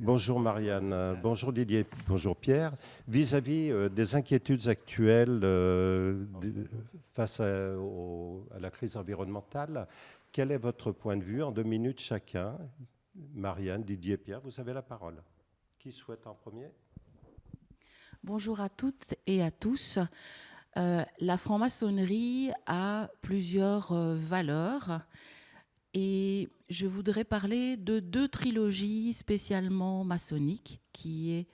Bonjour Marianne, bonjour Didier, bonjour Pierre. Vis-à-vis des inquiétudes actuelles face à la crise environnementale, quel est votre point de vue en 2 minutes chacun? Marianne, Didier, Pierre, vous avez la parole. Qui souhaite en premier? Bonjour à toutes et à tous. La franc-maçonnerie a plusieurs valeurs et je voudrais parler de 2 trilogies spécialement maçonniques qui est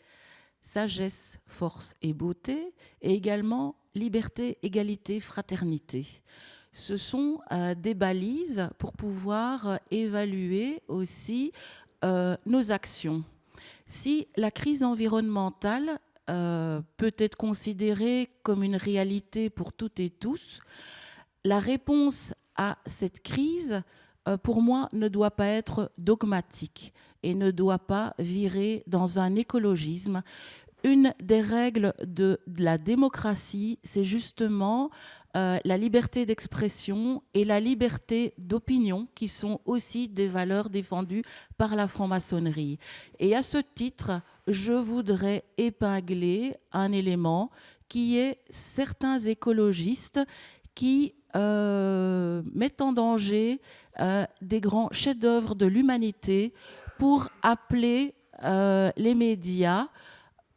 Sagesse, Force et Beauté et également Liberté, Égalité, Fraternité. Ce sont des balises pour pouvoir évaluer aussi nos actions. Si la crise environnementale peut être considérée comme une réalité pour toutes et tous, la réponse à cette crise, pour moi, ne doit pas être dogmatique et ne doit pas virer dans un écologisme. Une des règles de la démocratie, c'est justement la liberté d'expression et la liberté d'opinion, qui sont aussi des valeurs défendues par la franc-maçonnerie. Et à ce titre, je voudrais épingler un élément qui est certains écologistes qui mettent en danger des grands chefs-d'œuvre de l'humanité pour appeler les médias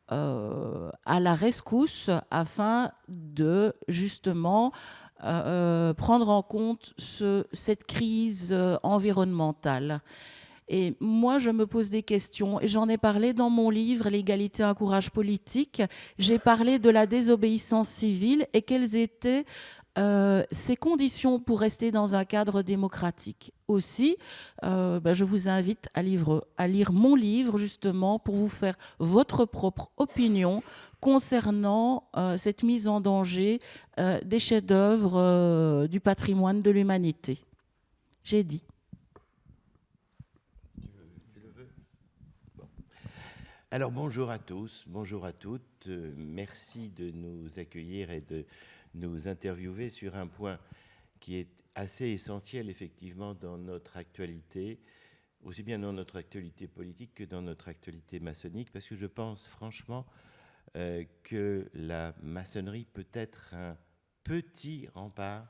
à la rescousse afin de justement prendre en compte cette crise environnementale. Et moi, je me pose des questions, et j'en ai parlé dans mon livre L'égalité, un courage politique. J'ai parlé de la désobéissance civile et quelles étaient ces conditions pour rester dans un cadre démocratique. Aussi, je vous invite à lire mon livre justement pour vous faire votre propre opinion concernant cette mise en danger des chefs-d'œuvre du patrimoine de l'humanité. J'ai dit. Tu le veux? Bon. Alors bonjour à tous, bonjour à toutes. Merci de nous accueillir et de nous interviewer sur un point qui est assez essentiel effectivement dans notre actualité, aussi bien dans notre actualité politique que dans notre actualité maçonnique, parce que je pense franchement que la maçonnerie peut être un petit rempart,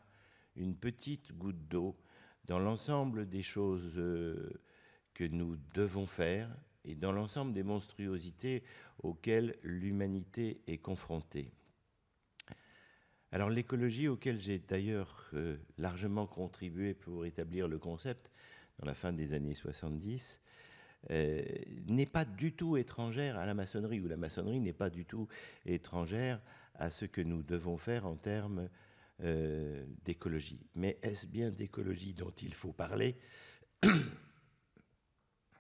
une petite goutte d'eau dans l'ensemble des choses que nous devons faire et dans l'ensemble des monstruosités auxquelles l'humanité est confrontée. Alors l'écologie, auquel j'ai d'ailleurs largement contribué pour établir le concept dans la fin des années 70, n'est pas du tout étrangère à la maçonnerie, ou la maçonnerie n'est pas du tout étrangère à ce que nous devons faire en termes d'écologie. Mais est-ce bien d'écologie dont il faut parler?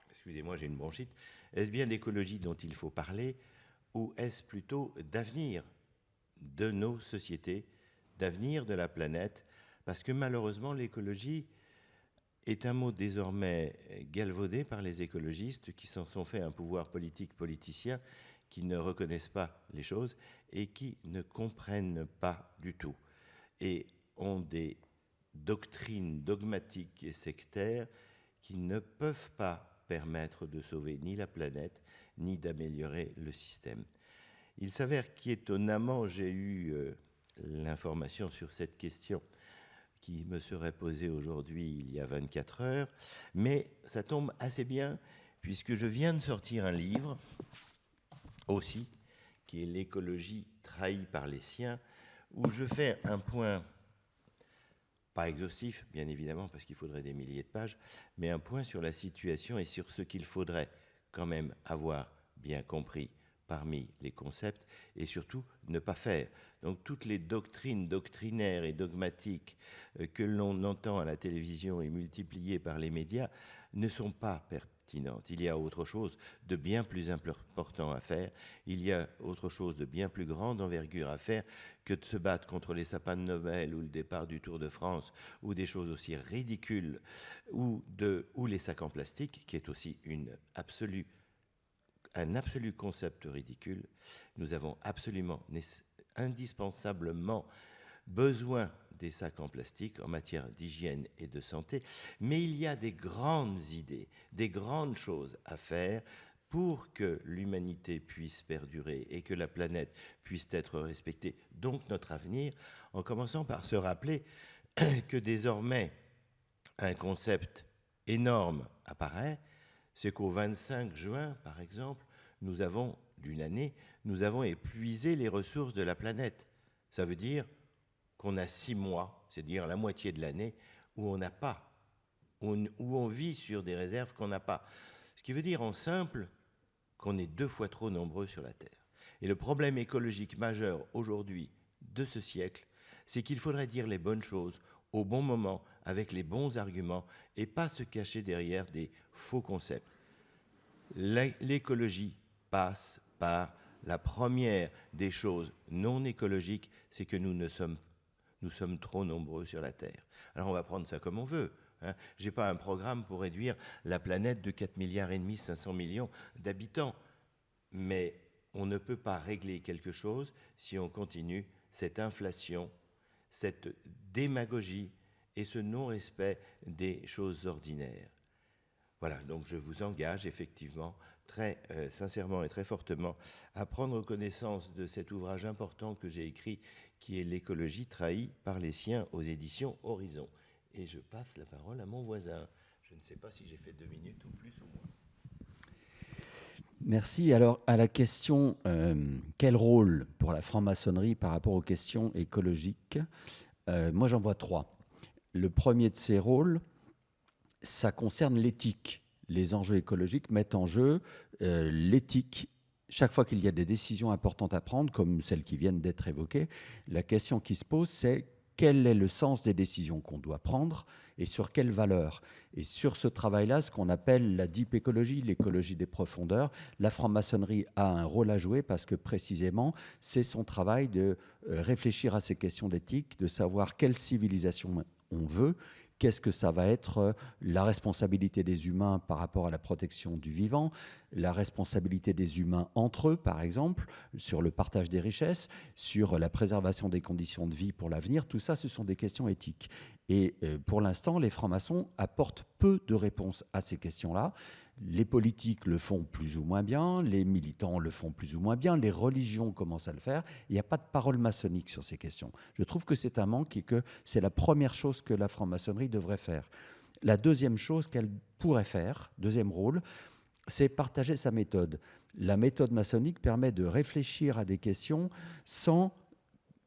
Excusez-moi, j'ai une bronchite. Est-ce bien d'écologie dont il faut parler, ou est-ce plutôt d'avenir de nos sociétés, d'avenir de la planète? Parce que malheureusement, l'écologie est un mot désormais galvaudé par les écologistes qui s'en sont fait un pouvoir politicien, qui ne reconnaissent pas les choses et qui ne comprennent pas du tout, et ont des doctrines dogmatiques et sectaires qui ne peuvent pas permettre de sauver ni la planète, ni d'améliorer le système. Il s'avère qu'étonnamment, j'ai eu l'information sur cette question qui me serait posée aujourd'hui il y a 24 heures, mais ça tombe assez bien puisque je viens de sortir un livre aussi, qui est L'écologie trahie par les siens, où je fais un point, pas exhaustif bien évidemment parce qu'il faudrait des milliers de pages, mais un point sur la situation et sur ce qu'il faudrait quand même avoir bien compris parmi les concepts, et surtout ne pas faire. Donc toutes les doctrines doctrinaires et dogmatiques que l'on entend à la télévision et multipliées par les médias ne sont pas pertinentes. Il y a autre chose de bien plus important à faire, il y a autre chose de bien plus grande envergure à faire que de se battre contre les sapins de Noël ou le départ du Tour de France ou des choses aussi ridicules, ou les sacs en plastique, qui est aussi un absolu concept ridicule. Nous avons absolument, indispensablement besoin des sacs en plastique en matière d'hygiène et de santé, mais il y a des grandes idées, des grandes choses à faire pour que l'humanité puisse perdurer et que la planète puisse être respectée, donc notre avenir, en commençant par se rappeler que désormais un concept énorme apparaît, c'est qu'au 25 juin, par exemple, d'une année, nous avons épuisé les ressources de la planète. Ça veut dire qu'on a 6 mois, c'est-à-dire la moitié de l'année, où on n'a pas, où on vit sur des réserves qu'on n'a pas. Ce qui veut dire en simple qu'on est 2 fois trop nombreux sur la Terre. Et le problème écologique majeur aujourd'hui de ce siècle, c'est qu'il faudrait dire les bonnes choses au bon moment, avec les bons arguments, et pas se cacher derrière des faux concepts. L'écologie passe par la première des choses non écologiques, c'est que nous sommes trop nombreux sur la Terre. Alors on va prendre ça comme on veut. Hein. Je n'ai pas un programme pour réduire la planète de 4,5 milliards 500 millions d'habitants. Mais on ne peut pas régler quelque chose si on continue cette inflation, cette démagogie et ce non-respect des choses ordinaires. Voilà, donc je vous engage effectivement très sincèrement et très fortement à prendre connaissance de cet ouvrage important que j'ai écrit, qui est L'écologie trahie par les siens aux éditions Horizon. Et je passe la parole à mon voisin. Je ne sais pas si j'ai fait 2 minutes ou plus ou moins. Merci. Alors, à la question quel rôle pour la franc-maçonnerie par rapport aux questions écologiques, moi j'en vois 3. Le premier de ces rôles, ça concerne l'éthique. Les enjeux écologiques mettent en jeu l'éthique. Chaque fois qu'il y a des décisions importantes à prendre, comme celles qui viennent d'être évoquées, la question qui se pose, c'est quel est le sens des décisions qu'on doit prendre et sur quelles valeurs. Et sur ce travail-là, ce qu'on appelle la deep écologie, l'écologie des profondeurs, la franc-maçonnerie a un rôle à jouer parce que précisément, c'est son travail de réfléchir à ces questions d'éthique, de savoir quelle civilisation on veut, qu'est-ce que ça va être la responsabilité des humains par rapport à la protection du vivant, la responsabilité des humains entre eux, par exemple, sur le partage des richesses, sur la préservation des conditions de vie pour l'avenir. Tout ça, ce sont des questions éthiques. Et pour l'instant, les francs-maçons apportent peu de réponses à ces questions-là. Les politiques le font plus ou moins bien, les militants le font plus ou moins bien, les religions commencent à le faire. Il n'y a pas de parole maçonnique sur ces questions. Je trouve que c'est un manque et que c'est la première chose que la franc-maçonnerie devrait faire. La deuxième chose qu'elle pourrait faire, deuxième rôle, c'est partager sa méthode. La méthode maçonnique permet de réfléchir à des questions sans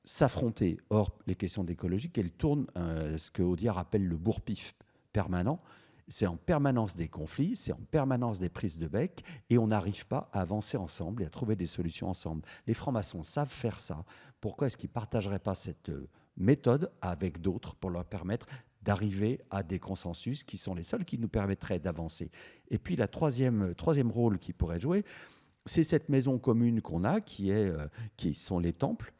s'affronter. Or, les questions d'écologie, elles tournent ce que Audiard appelle le bourre-pif permanent. C'est en permanence des conflits, c'est en permanence des prises de bec, et on n'arrive pas à avancer ensemble et à trouver des solutions ensemble. Les francs-maçons savent faire ça. Pourquoi est-ce qu'ils ne partageraient pas cette méthode avec d'autres pour leur permettre d'arriver à des consensus qui sont les seuls qui nous permettraient d'avancer? Et puis, le troisième rôle qu'ils pourraient jouer, c'est cette maison commune qu'on a, qui sont les temples.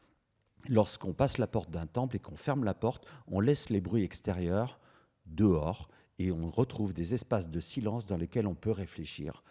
Lorsqu'on passe la porte d'un temple et qu'on ferme la porte, on laisse les bruits extérieurs dehors, et on retrouve des espaces de silence dans lesquels on peut réfléchir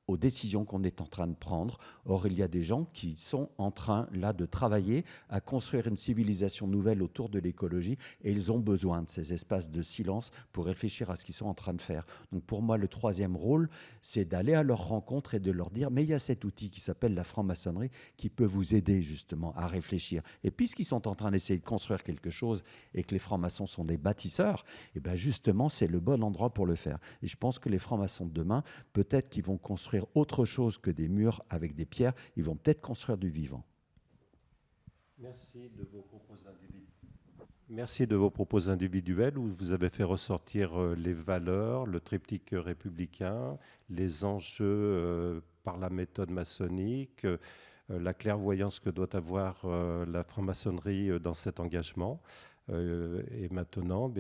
aux décisions qu'on est en train de prendre. Or, il y a des gens qui sont en train, là, de travailler à construire une civilisation nouvelle autour de l'écologie, et ils ont besoin de ces espaces de silence pour réfléchir à ce qu'ils sont en train de faire. Donc, pour moi, le troisième rôle, c'est d'aller à leur rencontre et de leur dire, mais il y a cet outil qui s'appelle la franc-maçonnerie qui peut vous aider, justement, à réfléchir. Et puisqu'ils sont en train d'essayer de construire quelque chose et que les francs-maçons sont des bâtisseurs, et bien justement, c'est le bon endroit pour le faire. Et je pense que les francs-maçons de demain, peut-être qu'ils vont construire autre chose que des murs avec des pierres, ils vont peut-être construire du vivant. Merci de vos propos individuels où vous avez fait ressortir les valeurs, le triptyque républicain, les enjeux par la méthode maçonnique, la clairvoyance que doit avoir la franc-maçonnerie dans cet engagement. Et maintenant,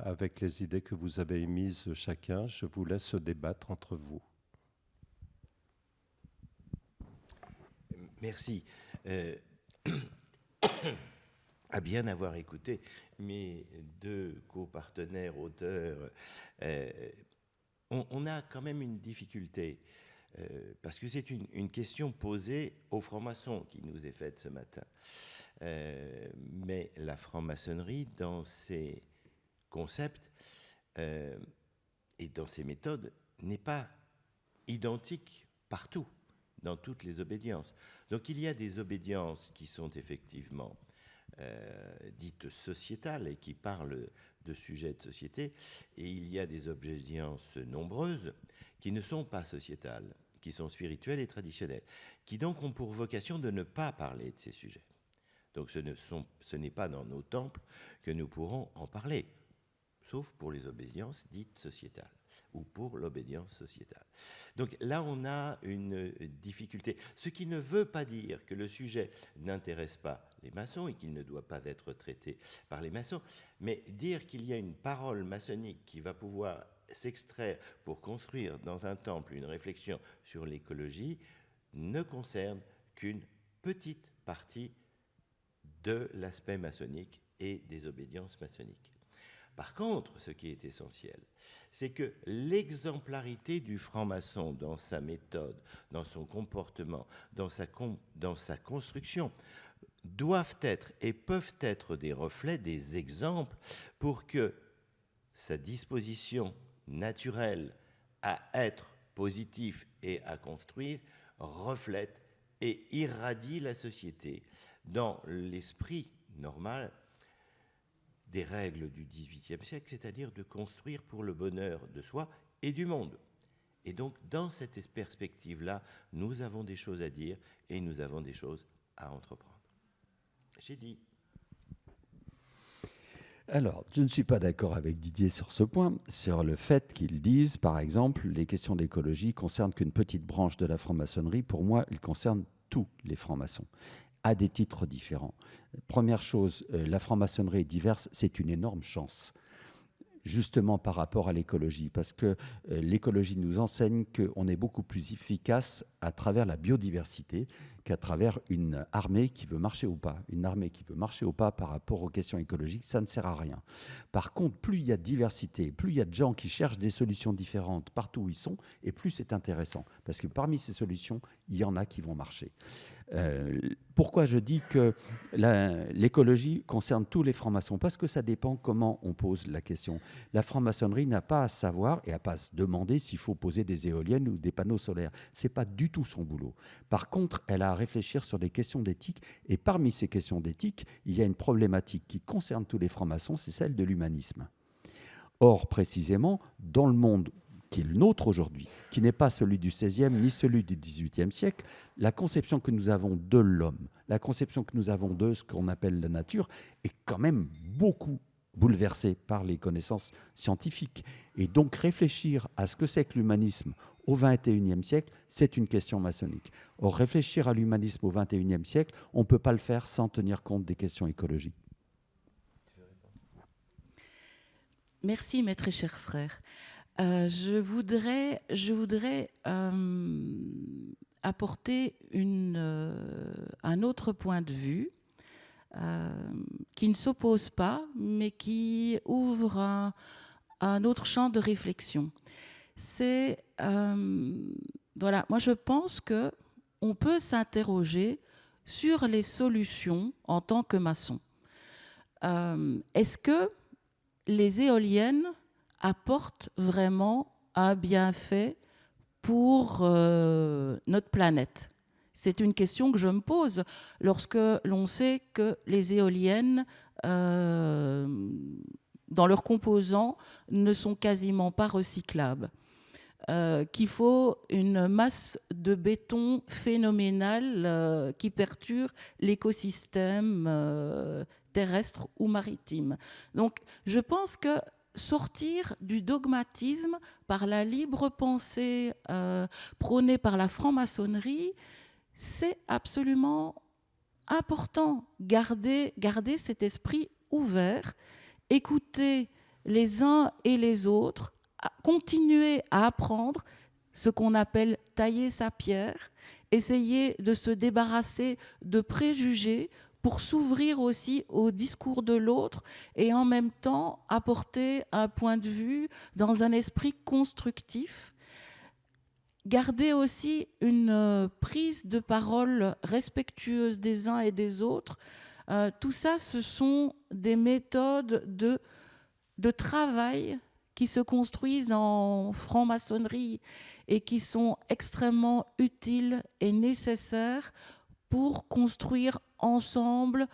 avec les idées que vous avez émises chacun, je vous laisse débattre entre vous. Merci. À bien avoir écouté mes 2 copartenaires auteurs, on a quand même une difficulté, parce que c'est une question posée aux francs-maçons qui nous est faite ce matin. Mais la franc-maçonnerie, dans ses concepts et dans ses méthodes, n'est pas identique partout, dans toutes les obédiences. Donc il y a des obédiences qui sont effectivement dites sociétales et qui parlent de sujets de société, et il y a des obédiences nombreuses qui ne sont pas sociétales, qui sont spirituelles et traditionnelles, qui donc ont pour vocation de ne pas parler de ces sujets. Donc ce n'est pas dans nos temples que nous pourrons en parler, sauf pour les obédiences dites sociétales ou pour l'obédience sociétale. Donc là, on a une difficulté. Ce qui ne veut pas dire que le sujet n'intéresse pas les maçons et qu'il ne doit pas être traité par les maçons, mais dire qu'il y a une parole maçonnique qui va pouvoir s'extraire pour construire dans un temple une réflexion sur l'écologie ne concerne qu'une petite partie de l'aspect maçonnique et des obédiences maçonniques. Par contre, ce qui est essentiel, c'est que l'exemplarité du franc-maçon dans sa méthode, dans son comportement, dans sa construction, doivent être et peuvent être des reflets, des exemples, pour que sa disposition naturelle à être positif et à construire reflète et irradie la société dans l'esprit normal des règles du XVIIIe siècle, c'est-à-dire de construire pour le bonheur de soi et du monde. Et donc, dans cette perspective-là, nous avons des choses à dire et nous avons des choses à entreprendre. J'ai dit. Alors, je ne suis pas d'accord avec Didier sur ce point, sur le fait qu'ils disent, par exemple, les questions d'écologie concernent qu'une petite branche de la franc-maçonnerie. Pour moi, ils concernent tous les francs-maçons, à des titres différents. Première chose, la franc-maçonnerie est diverse, c'est une énorme chance, justement par rapport à l'écologie, parce que l'écologie nous enseigne qu'on est beaucoup plus efficace à travers la biodiversité qu'à travers une armée qui veut marcher au pas. Une armée qui veut marcher au pas par rapport aux questions écologiques, ça ne sert à rien. Par contre, plus il y a de diversité, plus il y a de gens qui cherchent des solutions différentes partout où ils sont, et plus c'est intéressant, parce que parmi ces solutions, il y en a qui vont marcher. Pourquoi je dis que l'écologie concerne tous les francs-maçons? Parce que ça dépend comment on pose la question. La franc-maçonnerie n'a pas à savoir et à pas à se demander s'il faut poser des éoliennes ou des panneaux solaires. Ce n'est pas du tout son boulot. Par contre, elle a à réfléchir sur des questions d'éthique, et parmi ces questions d'éthique, il y a une problématique qui concerne tous les francs-maçons, c'est celle de l'humanisme. Or, précisément, dans le monde qui est le nôtre aujourd'hui, qui n'est pas celui du XVIe ni celui du XVIIIe siècle, la conception que nous avons de l'homme, la conception que nous avons de ce qu'on appelle la nature, est quand même beaucoup bouleversée par les connaissances scientifiques. Et donc réfléchir à ce que c'est que l'humanisme au XXIe siècle, c'est une question maçonnique. Or, réfléchir à l'humanisme au XXIe siècle, on ne peut pas le faire sans tenir compte des questions écologiques. Merci, mes très chers frères. Je voudrais apporter un autre point de vue qui ne s'oppose pas, mais qui ouvre un autre champ de réflexion. C'est, voilà, moi je pense qu'on peut s'interroger sur les solutions en tant que maçon. Est-ce que les éoliennes apportent vraiment un bienfait pour notre planète? C'est une question que je me pose lorsque l'on sait que les éoliennes, dans leurs composants, ne sont quasiment pas recyclables. Qu'il faut une masse de béton phénoménale qui perturbe l'écosystème terrestre ou maritime. Donc, je pense que sortir du dogmatisme par la libre pensée prônée par la franc-maçonnerie, c'est absolument important. Garder cet esprit ouvert, écouter les uns et les autres, continuer à apprendre ce qu'on appelle tailler sa pierre, essayer de se débarrasser de préjugés pour s'ouvrir aussi au discours de l'autre et en même temps apporter un point de vue dans un esprit constructif. Garder aussi une prise de parole respectueuse des uns et des autres. Tout ça, ce sont des méthodes de travail qui se construisent en franc-maçonnerie et qui sont extrêmement utiles et nécessaires pour construire ensemble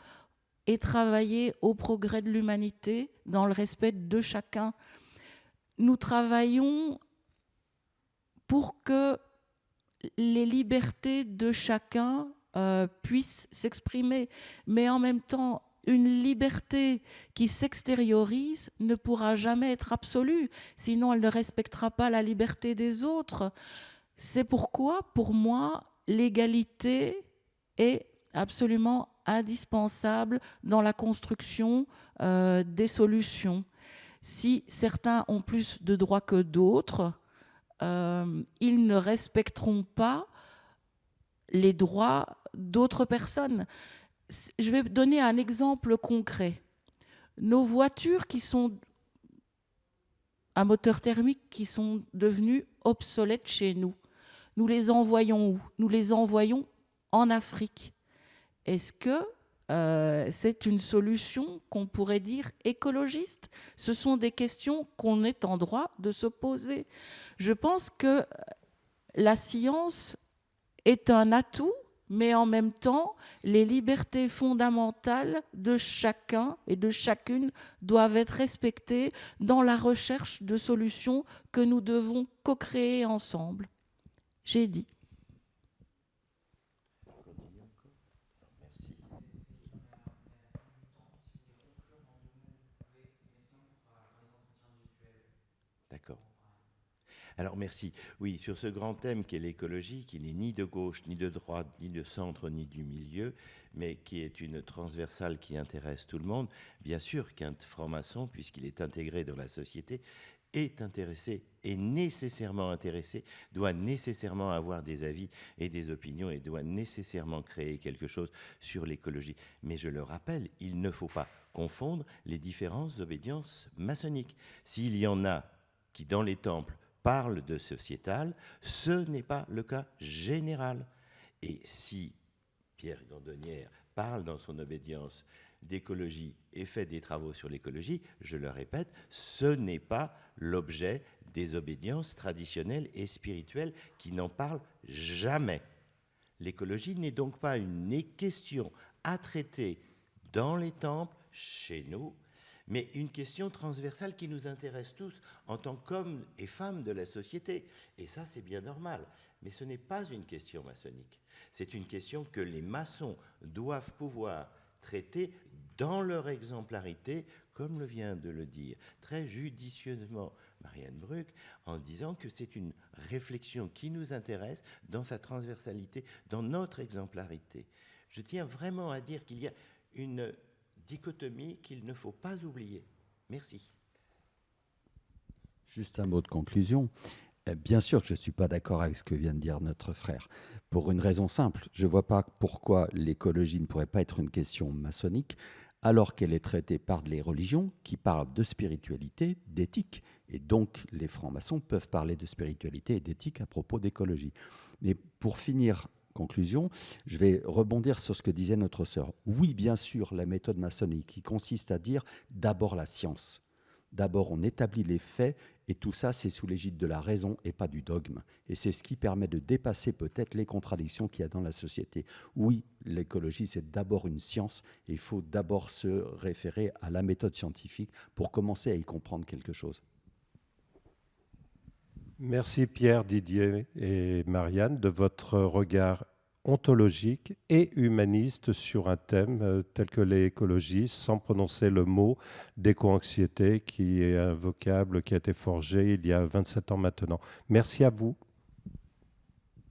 et travailler au progrès de l'humanité dans le respect de chacun. Nous travaillons pour que les libertés de chacun puissent s'exprimer, mais en même temps, une liberté qui s'extériorise ne pourra jamais être absolue, sinon elle ne respectera pas la liberté des autres. C'est pourquoi, pour moi, l'égalité est absolument indispensable dans la construction des solutions. Si certains ont plus de droits que d'autres, ils ne respecteront pas les droits d'autres personnes. Je vais donner un exemple concret. Nos voitures qui sont à moteur thermique, qui sont devenues obsolètes chez nous, nous les envoyons où? Nous les envoyons en Afrique. Est-ce que c'est une solution qu'on pourrait dire écologiste? Ce sont des questions qu'on est en droit de se poser. Je pense que la science est un atout, mais en même temps, les libertés fondamentales de chacun et de chacune doivent être respectées dans la recherche de solutions que nous devons co-créer ensemble. J'ai dit. D'accord. Alors merci. Oui, sur ce grand thème qu'est l'écologie, qui n'est ni de gauche, ni de droite, ni de centre, ni du milieu, mais qui est une transversale qui intéresse tout le monde, bien sûr qu'un franc-maçon, puisqu'il est intégré dans la société, est intéressé, est nécessairement intéressé, doit nécessairement avoir des avis et des opinions et doit nécessairement créer quelque chose sur l'écologie. Mais je le rappelle, il ne faut pas confondre les différentes obédiences maçonniques. S'il y en a qui, dans les temples, parlent de sociétal, ce n'est pas le cas général. Et si Pierre Gandonnière parle dans son obédience d'écologie et fait des travaux sur l'écologie, je le répète, ce n'est pas l'objet des obédiences traditionnelles et spirituelles qui n'en parlent jamais. L'écologie n'est donc pas une question à traiter dans les temples, chez nous, mais une question transversale qui nous intéresse tous en tant qu'hommes et femmes de la société. Et ça, c'est bien normal. Mais ce n'est pas une question maçonnique. C'est une question que les maçons doivent pouvoir traiter dans leur exemplarité, comme le vient de le dire très judicieusement Marianne Bruck, en disant que c'est une réflexion qui nous intéresse dans sa transversalité, dans notre exemplarité. Je tiens vraiment à dire qu'il y a une dichotomie qu'il ne faut pas oublier. Merci. Juste un mot de conclusion. Bien sûr que je ne suis pas d'accord avec ce que vient de dire notre frère, pour une raison simple. Je ne vois pas pourquoi l'écologie ne pourrait pas être une question maçonnique, alors qu'elle est traitée par les religions qui parlent de spiritualité, d'éthique. Et donc, les francs-maçons peuvent parler de spiritualité et d'éthique à propos d'écologie. Mais pour finir, conclusion, je vais rebondir sur ce que disait notre sœur. Oui, bien sûr, la méthode maçonnique qui consiste à dire d'abord la science. D'abord, on établit les faits et tout ça, c'est sous l'égide de la raison et pas du dogme. Et c'est ce qui permet de dépasser peut-être les contradictions qu'il y a dans la société. Oui, l'écologie, c'est d'abord une science et il faut d'abord se référer à la méthode scientifique pour commencer à y comprendre quelque chose. Merci Pierre, Didier et Marianne de votre regard ontologique et humaniste sur un thème tel que l'écologie, sans prononcer le mot d'éco-anxiété, qui est un vocable qui a été forgé il y a 27 ans maintenant. Merci à vous.